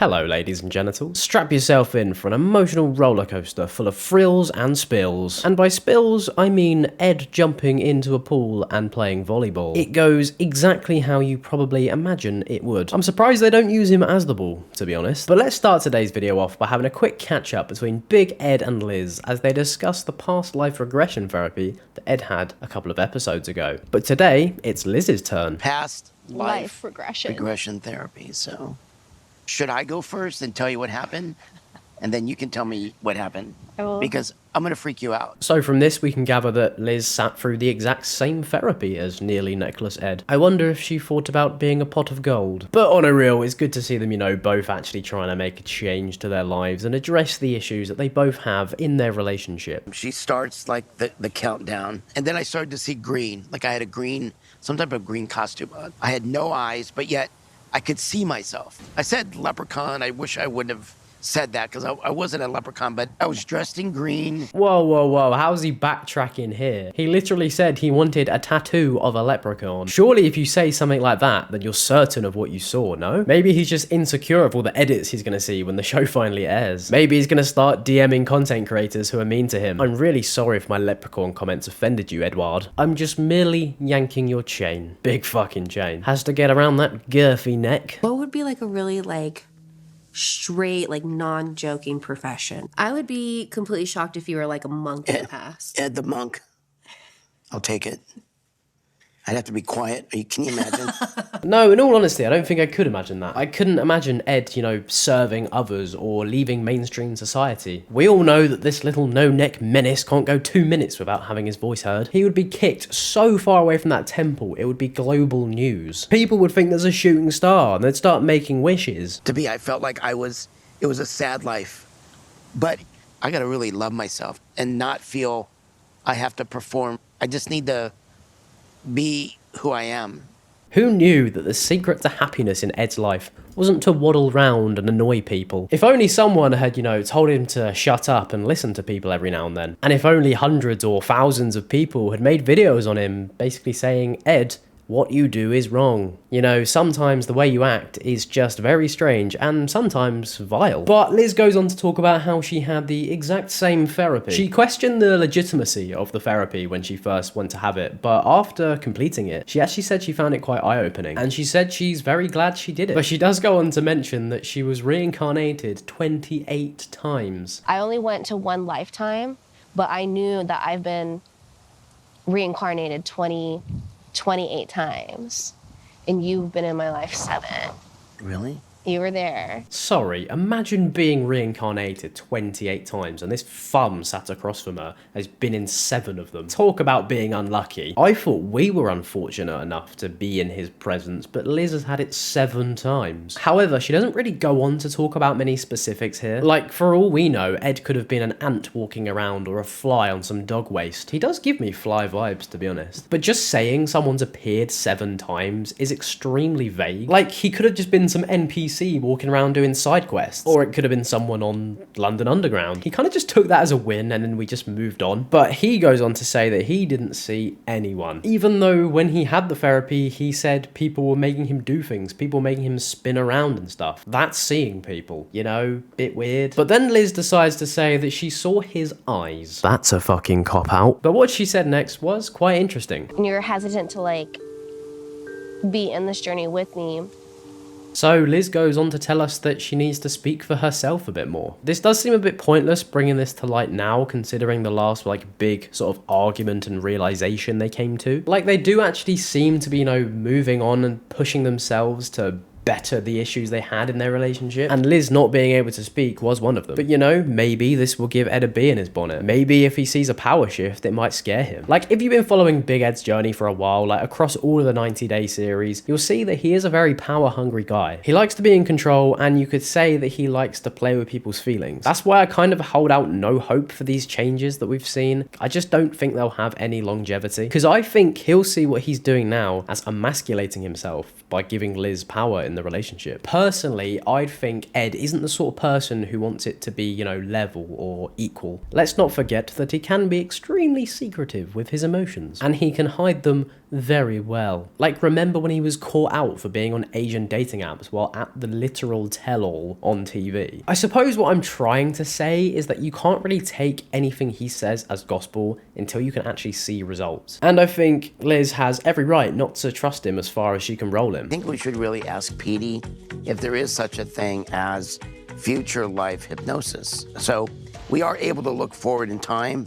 Hello ladies and genitals. Strap yourself in for an emotional roller coaster full of thrills and spills. And by spills, I mean Ed jumping into a pool and playing volleyball. It goes exactly how you probably imagine it would. I'm surprised they don't use him as the ball, to be honest. But let's start today's video off by having a quick catch up between Big Ed and Liz as they discuss the past life regression therapy that Ed had a couple of episodes ago. But today, it's Liz's turn. Past life regression therapy, so... Should I go first and tell you what happened? And then you can tell me what happened. Because I'm going to freak you out. So from this, we can gather that Liz sat through the exact same therapy as nearly necklace Ed. I wonder if she thought about being a pot of gold. But on a real, it's good to see them, both actually trying to make a change to their lives and address the issues that they both have in their relationship. She starts like the countdown. And then I started to see green. Like I had some type of green costume on. I had no eyes, but yet I could see myself. I said leprechaun. I wish I wouldn't have said that because I wasn't a leprechaun, but I was dressed in green. Whoa. How's he backtracking here? He literally said he wanted a tattoo of a leprechaun. Surely if you say something like that, then you're certain of what you saw, no? Maybe he's just insecure of all the edits he's gonna see when the show finally airs. Maybe he's gonna start DMing content creators who are mean to him. I'm really sorry if my leprechaun comments offended you, Edward. I'm just merely yanking your chain. Big fucking chain. Has to get around that girthy neck. What would be like a really straight, non-joking profession? I would be completely shocked if you were like a monk in the past. Ed the monk. I'll take it. I'd have to be quiet. Can you imagine? No, in all honesty, I don't think I could imagine that. I couldn't imagine Ed, serving others or leaving mainstream society. We all know that this little no-neck menace can't go 2 minutes without having his voice heard. He would be kicked so far away from that temple, it would be global news. People would think there's a shooting star and they'd start making wishes. To me, I felt like it was a sad life. But I gotta really love myself and not feel I have to perform. I just need to be who I am. Who knew that the secret to happiness in Ed's life wasn't to waddle round and annoy people? If only someone had, told him to shut up and listen to people every now and then. And if only hundreds or thousands of people had made videos on him basically saying, Ed, what you do is wrong. Sometimes the way you act is just very strange and sometimes vile. But Liz goes on to talk about how she had the exact same therapy. She questioned the legitimacy of the therapy when she first went to have it, but after completing it, she actually said she found it quite eye-opening. And she said she's very glad she did it. But she does go on to mention that she was reincarnated 28 times. I only went to one lifetime, but I knew that I've been reincarnated 28 times, and you've been in my life 7. Really? You were there. Sorry, imagine being reincarnated 28 times and this thumb sat across from her has been in 7 of them. Talk about being unlucky. I thought we were unfortunate enough to be in his presence, but Liz has had it 7 times. However, she doesn't really go on to talk about many specifics here. Like, for all we know, Ed could have been an ant walking around or a fly on some dog waste. He does give me fly vibes, to be honest. But just saying someone's appeared 7 times is extremely vague. Like, he could have just been some NPC walking around doing side quests, or it could have been someone on London Underground. He kind of just took that as a win and then we just moved on. But he goes on to say that he didn't see anyone, even though when he had the therapy he said people were making him do things, people were making him spin around and stuff. That's seeing people, bit weird. But then Liz decides to say that she saw his eyes. That's a fucking cop-out. But what she said next was quite interesting. And you were hesitant to be in this journey with me. So Liz goes on to tell us that she needs to speak for herself a bit more. This does seem a bit pointless bringing this to light now, considering the last big sort of argument and realization they came to. They do actually seem to be, moving on and pushing themselves to better the issues they had in their relationship, and Liz not being able to speak was one of them. But maybe this will give Ed a bee in his bonnet. Maybe if he sees a power shift, it might scare him. If you've been following Big Ed's journey for a while, across all of the 90-day series, you'll see that he is a very power-hungry guy. He likes to be in control, and you could say that he likes to play with people's feelings. That's why I kind of hold out no hope for these changes that we've seen. I just don't think they'll have any longevity, because I think he'll see what he's doing now as emasculating himself by giving Liz power in the relationship. Personally, I'd think Ed isn't the sort of person who wants it to be, level or equal. Let's not forget that he can be extremely secretive with his emotions, and he can hide them very well. Like, remember when he was caught out for being on Asian dating apps while at the literal tell-all on TV? I suppose what I'm trying to say is that you can't really take anything he says as gospel until you can actually see results. And I think Liz has every right not to trust him as far as she can roll him. I think we should really ask Petey if there is such a thing as future life hypnosis. So we are able to look forward in time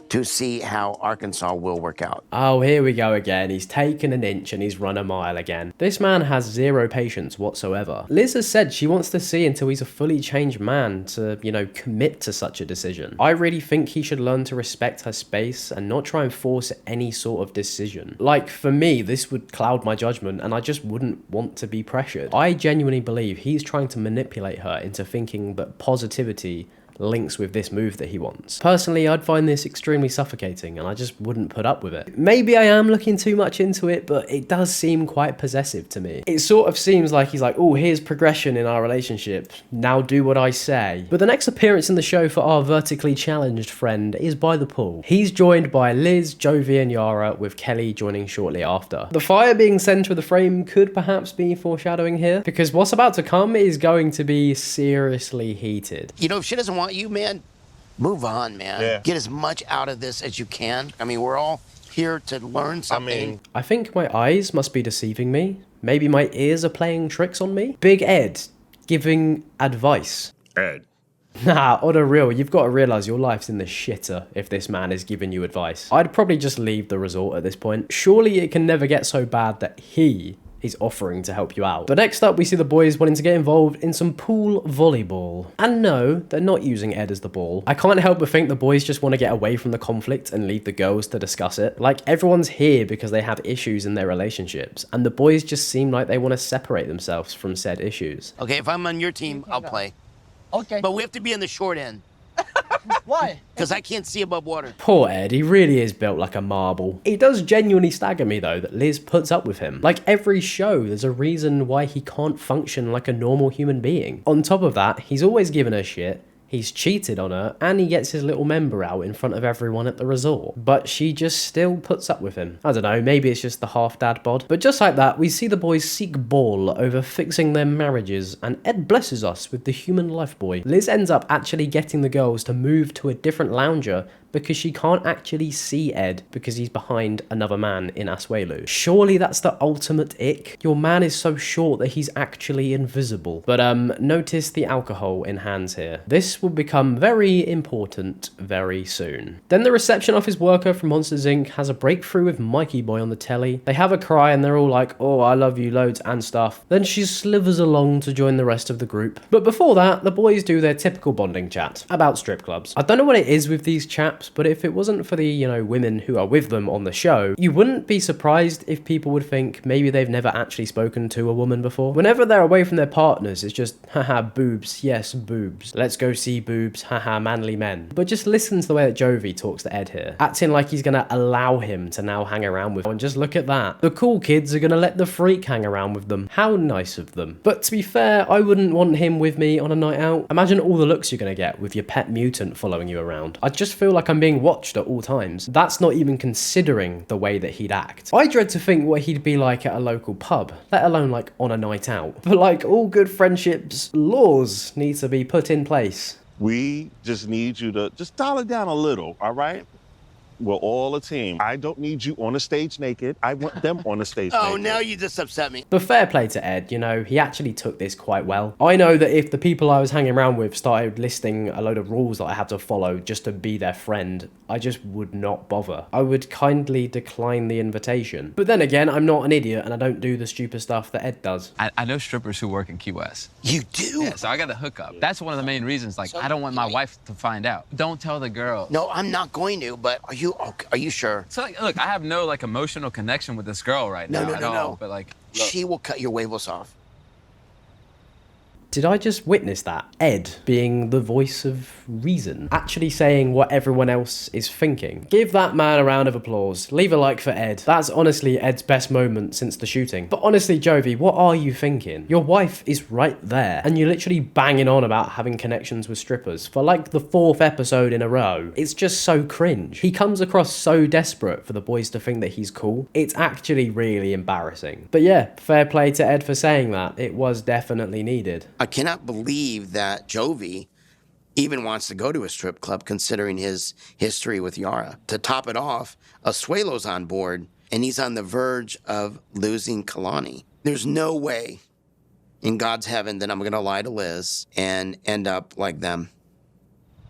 to see how Arkansas will work out. Oh, here we go again. He's taken an inch and he's run a mile again. This man has zero patience whatsoever. Liz has said she wants to see until he's a fully changed man to, you know, commit to such a decision. I really think he should learn to respect her space and not try and force any sort of decision. Like, for me, this would cloud my judgment and I just wouldn't want to be pressured. I genuinely believe he's trying to manipulate her into thinking that positivity links with this move that he wants. Personally, I'd find this extremely suffocating and I just wouldn't put up with it. Maybe I am looking too much into it, but it does seem quite possessive to me. It sort of seems like he's like, oh, here's progression in our relationship, now do what I say. But the next appearance in the show for our vertically challenged friend is by the pool. He's joined by Liz, Jovi and Yara, with Kelly joining shortly after. The fire being centre of the frame could perhaps be foreshadowing here, because what's about to come is going to be seriously heated. You know, if she doesn't want you, man, move on, man. Yeah. Get as much out of this as you can. I mean, we're all here to learn something. I think my eyes must be deceiving me. Maybe my ears are playing tricks on me. Big Ed giving advice. Ed. Nah, on a real, you've got to realise your life's in the shitter if this man is giving you advice. I'd probably just leave the resort at this point. Surely it can never get so bad that he is offering to help you out. But next up, we see the boys wanting to get involved in some pool volleyball. And no, they're not using Ed as the ball. I can't help but think the boys just want to get away from the conflict and leave the girls to discuss it. Like, everyone's here because they have issues in their relationships, and the boys just seem like they want to separate themselves from said issues. Okay, if I'm on your team, I'll play. Okay. But we have to be in the short end. Why? Because I can't see above water. Poor Ed, he really is built like a marble. It does genuinely stagger me though that Liz puts up with him. Like every show, there's a reason why he can't function like a normal human being. On top of that, he's always given her shit. He's cheated on her, and he gets his little member out in front of everyone at the resort. But she just still puts up with him. I don't know, maybe it's just the half-dad bod. But just like that, we see the boys seek ball over fixing their marriages, and Ed blesses us with the human life boy. Liz ends up actually getting the girls to move to a different lounger because she can't actually see Ed because he's behind another man in Asuelu. Surely that's the ultimate ick. Your man is so short that he's actually invisible. But notice the alcohol in hands here. This will become very important very soon. Then the reception office worker from Monsters Inc. has a breakthrough with Mikey Boy on the telly. They have a cry and they're all like, oh, I love you loads and stuff. Then she slithers along to join the rest of the group. But before that, the boys do their typical bonding chat about strip clubs. I don't know what it is with these chaps, but if it wasn't for the, you know, women who are with them on the show, you wouldn't be surprised if people would think maybe they've never actually spoken to a woman before. Whenever they're away from their partners, it's just, haha, boobs, yes, boobs. Let's go see boobs, haha, manly men. But just listen to the way that Jovi talks to Ed here, acting like he's gonna allow him to now hang around with him. And just look at that. The cool kids are gonna let the freak hang around with them. How nice of them. But to be fair, I wouldn't want him with me on a night out. Imagine all the looks you're gonna get with your pet mutant following you around. I just feel like I'm being watched at all times. That's not even considering the way that he'd act. I dread to think what he'd be like at a local pub, let alone like on a night out. But like all good friendships, laws need to be put in place. We just need you to just dial it down a little, all right? We're all a team. I don't need you on the stage naked. I want them on the stage naked. Oh, now you just upset me. But fair play to Ed, you know, he actually took this quite well. I know that if the people I was hanging around with started listing a load of rules that I had to follow just to be their friend, I just would not bother. I would kindly decline the invitation. But then again, I'm not an idiot and I don't do the stupid stuff that Ed does. I know strippers who work in Key West. You do? Yeah, so I got the hookup. That's one of the main reasons, like, I don't want my wife to find out. Don't tell the girl. No, I'm not going to, but are you sure? So, like, look, I have no, like, emotional connection with this girl right now at all, but, like, look. She will cut your huevos off. Did I just witness that? Ed being the voice of reason, actually saying what everyone else is thinking. Give that man a round of applause. Leave a like for Ed. That's honestly Ed's best moment since the shooting. But honestly, Jovi, what are you thinking? Your wife is right there, and you're literally banging on about having connections with strippers for like the 4th episode in a row. It's just so cringe. He comes across so desperate for the boys to think that he's cool. It's actually really embarrassing. But yeah, fair play to Ed for saying that. It was definitely needed. I cannot believe that Jovi even wants to go to a strip club considering his history with Yara. To top it off, Asuelu's on board and he's on the verge of losing Kalani. There's no way in God's heaven that I'm gonna lie to Liz and end up like them.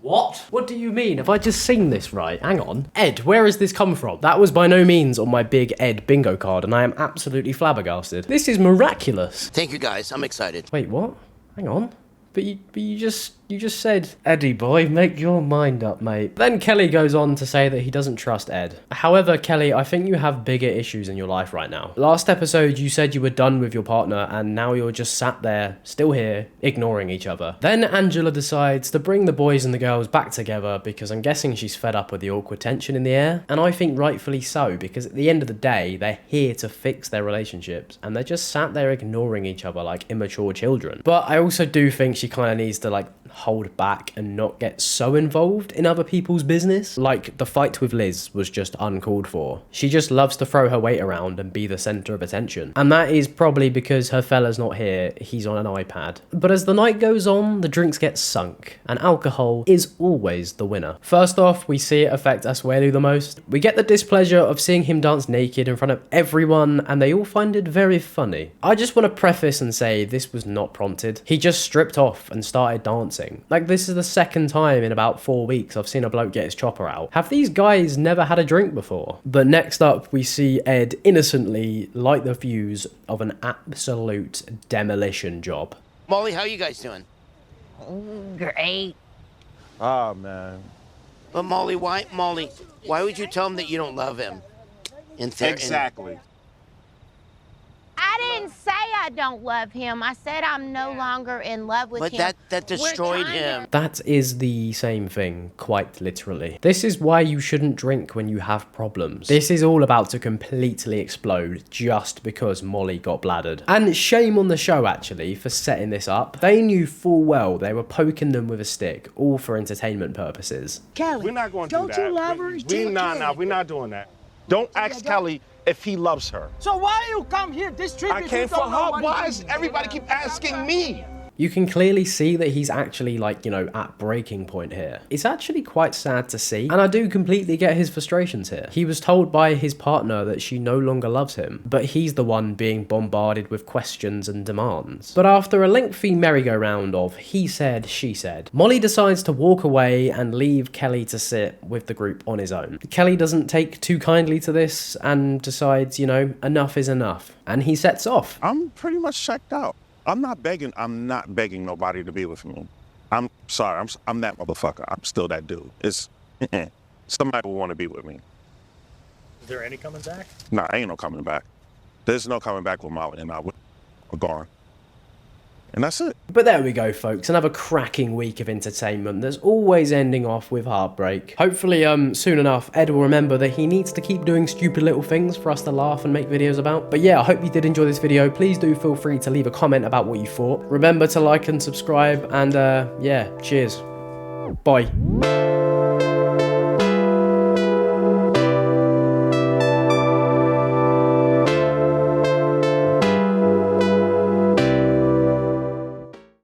What? What do you mean? Have I just seen this right? Hang on. Ed, where has this come from? That was by no means on my big Ed bingo card, and I am absolutely flabbergasted. This is miraculous. Thank you guys, I'm excited. Wait, what? Hang on. But you just said, Eddie boy, make your mind up, mate. Then Kelly goes on to say that he doesn't trust Ed. However, Kelly, I think you have bigger issues in your life right now. Last episode, you said you were done with your partner, and now you're just sat there, still here, ignoring each other. Then Angela decides to bring the boys and the girls back together because I'm guessing she's fed up with the awkward tension in the air. And I think rightfully so, because at the end of the day, they're here to fix their relationships, and they're just sat there ignoring each other like immature children. But I also do think she kind of needs to like hold back and not get so involved in other people's business. Like the fight with Liz was just uncalled for. She just loves to throw her weight around and be the center of attention. And that is probably because her fella's not here, he's on an iPad. But as the night goes on, the drinks get sunk, and alcohol is always the winner. First off, we see it affect Asuelu the most. We get the displeasure of seeing him dance naked in front of everyone, and they all find it very funny. I just want to preface and say this was not prompted. He just stripped off and started dancing. Like, this is the second time in about 4 weeks I've seen a bloke get his chopper out. Have these guys never had a drink before? But next up, we see Ed innocently light the fuse of an absolute demolition job. Molly, how you guys doing? Great. Oh, man. But Molly, why would you tell him that you don't love him? Exactly. I didn't say I don't love him. I said I'm no longer in love with But him. that destroyed him. That is the same thing, quite literally. This is why you shouldn't drink when you have problems. This is all about to completely explode just because Molly got bladdered. And shame on the show, actually, for setting this up. They knew full well they were poking them with a stick, all for entertainment purposes. Kelly, We're not going to do that. don't you love her? We're not doing that. Don't ask Kelly if he loves her. So why you come here this trip? I came for her. Why does everybody keep asking me? You can clearly see that he's actually, like, you know, at breaking point here. It's actually quite sad to see, and I do completely get his frustrations here. He was told by his partner that she no longer loves him, but he's the one being bombarded with questions and demands. But after a lengthy merry-go-round of he said, she said, Molly decides to walk away and leave Kelly to sit with the group on his own. Kelly doesn't take too kindly to this and decides, you know, enough is enough, and he sets off. I'm pretty much checked out. I'm not begging nobody to be with me. I'm sorry, I'm that motherfucker. I'm still that dude. It's somebody will want to be with me. Is there any coming back? Nah, ain't no coming back. There's no coming back with Molly and I. We're gone. And that's it. But there we go, folks. Another cracking week of entertainment that's always ending off with heartbreak. Hopefully, soon enough, Ed will remember that he needs to keep doing stupid little things for us to laugh and make videos about. But yeah, I hope you did enjoy this video. Please do feel free to leave a comment about what you thought. Remember to like and subscribe, and yeah, cheers. Bye.